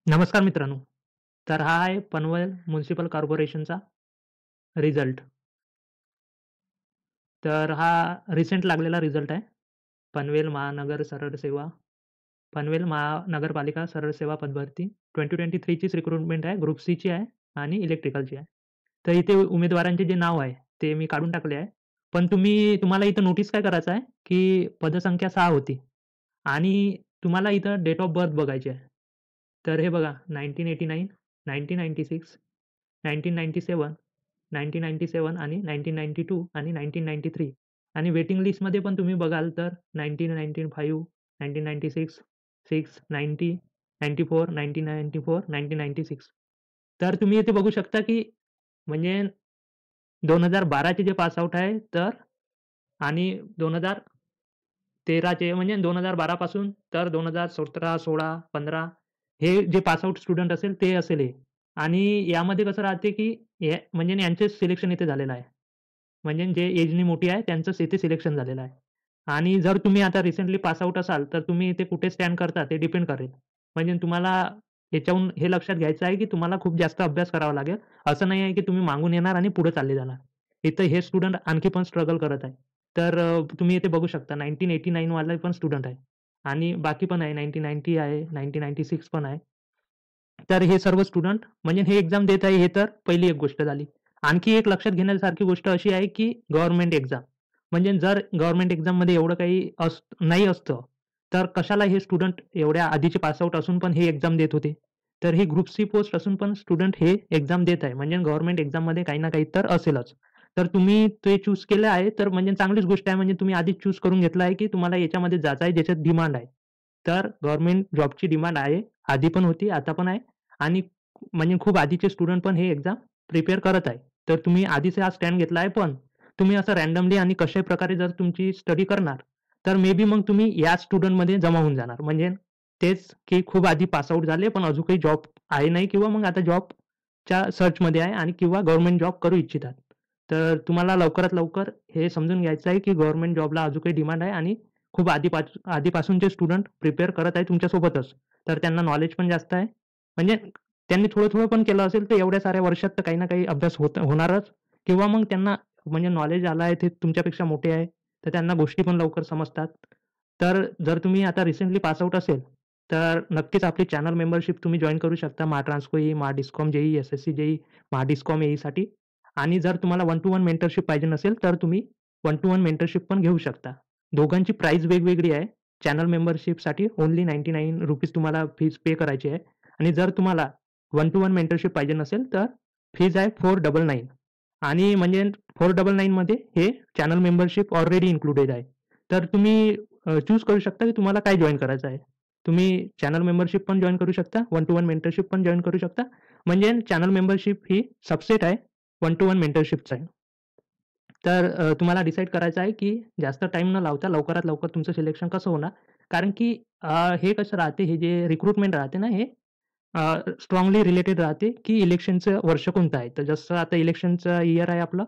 नमस्कार मित्रांनो. तर हा आहे पनवेल म्युनिसिपल कॉर्पोरेशनचा रिझल्ट. तर हा रिसेंट लागलेला रिझल्ट आहे. पनवेल महानगर सरळ सेवा पनवेल महानगरपालिका सरळ सेवा पदभरती 2023 चीच रिक्रुटमेंट आहे. ग्रुप सीची आहे आणि इलेक्ट्रिकलची आहे. तर इथे उमेदवारांचे जे नाव आहे, ते मी काढून टाकले आहे. पण तुम्हाला इथं नोटीस काय करायचं आहे, की पदसंख्या 6 होती आणि तुम्हाला इथं डेट ऑफ बर्थ बघायची आहे. तर हे बघा 1989, 1996, 1997, 1997 आणि 1992 आणि 1993 आणि वेटिंग लिस्टमध्ये पण तुम्ही बघाल तर 1995, 1996, 6, 90, 94, 1994, 1996 तर तुम्ही इथे बघू शकता, की म्हणजे 2012 चे जे पास आउट आहे तर आणि 2013 चे म्हणजे 2012 पासून तर 2017, 16, 15 हे जे पास आउट स्टुडंट असेल ते असेल हे. आणि यामध्ये कसं राहते, की म्हणजे यांचेच सिलेक्शन इथे झालेलं आहे. म्हणजे जे एजनी मोठी आहे त्यांचंच इथे सिलेक्शन झालेलं आहे. आणि जर तुम्ही आता रिसेंटली पास आउट असाल, तर तुम्ही इथे कुठे स्टँड करता ते डिपेंड करेल. म्हणजे तुम्हाला याच्याहून हे लक्षात घ्यायचं आहे, की तुम्हाला खूप जास्त अभ्यास करावा लागेल. असं नाही आहे, की तुम्ही मागून येणार आणि पुढे चालले जाणार. इथं हे स्टुडंट आणखी पण स्ट्रगल करत आहे. तर तुम्ही इथे बघू शकता 1989 वाले पण स्टुडंट आहे आणि बाकी पण आहे 1990 आहे, 1996 पण आहे. तर हे सर्व स्टुडंट म्हणजे हे एक्झाम देत आहे हे तर पहिली एक गोष्ट झाली. आणखी एक लक्षात घेण्यासारखी गोष्ट अशी आहे, की गव्हर्नमेंट एक्झाम. म्हणजे जर गव्हर्नमेंट एक्झाममध्ये एवढं काही नाही असतं, तर कशाला हे स्टुडंट एवढ्या आधीचे पास आउट असून पण हे एक्झाम देत होते. तर ही ग्रुप सी पोस्ट असून पण स्टुडंट हे एक्झाम देत आहे. म्हणजे गव्हर्नमेंट एक्झाममध्ये काही ना काही तर असेलच. तर तुम्ही ते चूज केलं आहे, तर म्हणजे चांगलीच गोष्ट आहे. म्हणजे तुम्ही आधीच चूज करून घेतलं आहे, की तुम्हाला याच्यामध्ये जायचं आहे ज्याच्यात डिमांड आहे. तर गव्हर्नमेंट जॉबची डिमांड आहे. आधी पण होती, आता पण आहे आणि म्हणजे खूप आधीचे स्टुडंट पण हे एक्झाम प्रिपेअर करत आहे. तर तुम्ही आधीच हा स्टँड घेतला आहे, पण तुम्ही असं रँडमली आणि कशाही प्रकारे जर तुमची स्टडी करणार, तर मे बी मग तुम्ही याच स्टुडंटमध्ये जमा होऊन जाणार. म्हणजे तेच की खूप आधी पास आउट झाले, पण अजून काही जॉब आहे नाही किंवा मग आता जॉबच्या सर्चमध्ये आहे आणि किंवा गव्हर्नमेंट जॉब करू इच्छितात. तर तुम्हाला लवकरात लवकर हे समजून घ्यायचं आहे, की गव्हर्नमेंट जॉबला अजून काही डिमांड आहे आणि खूप आधीपासूनचे स्टुडंट प्रिपेअर करत आहेत तुमच्यासोबतच. तर त्यांना नॉलेज पण जास्त आहे. म्हणजे त्यांनी थोडं-थोडं पण केलं असेल, तर एवढ्या साऱ्या वर्षात तर काही ना काही अभ्यास होणारच किंवा मग त्यांना म्हणजे नॉलेज आलं आहे, ते तुमच्यापेक्षा मोठे आहे, तर त्यांना गोष्टी पण लवकर समजतात. तर जर तुम्ही आता रिसेंटली पास आउट असेल, तर नक्कीच आपली चॅनल मेंबरशिप तुम्ही जॉइन करू शकता. महाट्रान्सको येई, Mahadiscom JE, SSC JE, Mahadiscom येईसाठी आणि जर तुम्हाला वन टू वन मेंटरशिप पाहिजे नसेल, तर तुम्ही वन टू वन मेंटरशिप पण घेऊ शकता. दोघांची प्राईस वेगवेगळी आहे. चॅनल मेंबरशिपसाठी ओन्ली ₹99 तुम्हाला फीस पे करायची आहे आणि जर तुम्हाला वन टू वन मेंटरशिप पाहिजे नसेल, तर फीज आहे 499 आणि म्हणजे 499 मध्ये हे चॅनल मेंबरशिप ऑलरेडी इन्क्लुडेड आहे. तर तुम्ही चूज करू शकता, की तुम्हाला काय जॉइन करायचं आहे. तुम्ही चॅनल मेंबरशिप पण जॉइन करू शकता, वन टू वन मेंटरशिप पण जॉइन करू शकता. म्हणजे चॅनल मेंबरशिप ही सबसेट आहे, वन टू वन मेंटरशिपचा आहे. तर तुम्हाला डिसाईड करायचं आहे, की जास्त टाईम न लावता लवकरात लवकर तुमचं सिलेक्शन कसं होणार? कारण की हे कसं राहते, हे जे रिक्रुटमेंट राहते ना, हे स्ट्राँगली रिलेटेड राहते, की इलेक्शनचं वर्ष कोणतं आहे. तर जसं आता इलेक्शनचं इयर आहे आपलं,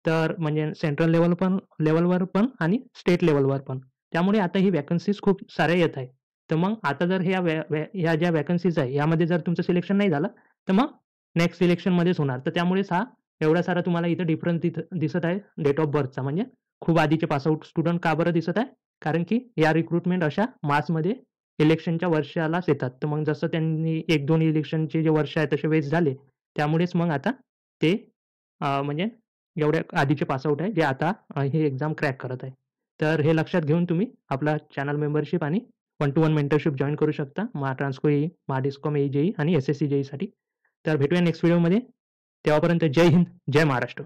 तर म्हणजे सेंट्रल लेव्हलवर पण आणि स्टेट लेव्हलवर पण. त्यामुळे आता ही व्हॅकन्सीज खूप साऱ्या येत आहेत. तर मग आता जर ह्या ज्या व्हॅकन्सीज आहे, यामध्ये जर तुमचं सिलेक्शन नाही झालं, तर मग नेक्स्ट इलेक्शनमध्येच होणार. तर त्यामुळेच हा एवढा सारा तुम्हाला इथं डिफरन्स दिसत आहे डेट ऑफ बर्थचा. म्हणजे खूप आधीचे पास आउट स्टुडंट का बरं दिसत आहे? कारण की या रिक्रुटमेंट अशा मासमध्ये इलेक्शनच्या वर्षालाच येतात. तर मग जसं त्यांनी 1-2 इलेक्शनचे जे वर्ष आहेत तसे वेस्ट झाले. त्यामुळेच मग आता ते म्हणजे एवढ्या आधीचे पास आउट आहे जे आता हे एक्झाम क्रॅक करत आहे. तर हे लक्षात घेऊन तुम्ही आपला चॅनल मेंबरशिप आणि one two one mentorship join करू शकता. महाट्रान्सको येई, महाडिस्कॉम येई जेईई आणि एस-एस-सी जेईईसाठी. तर भेटूया नेक्स्ट व्हिडिओमध्ये. तेव्हापर्यंत जय हिंद, जय महाराष्ट्र.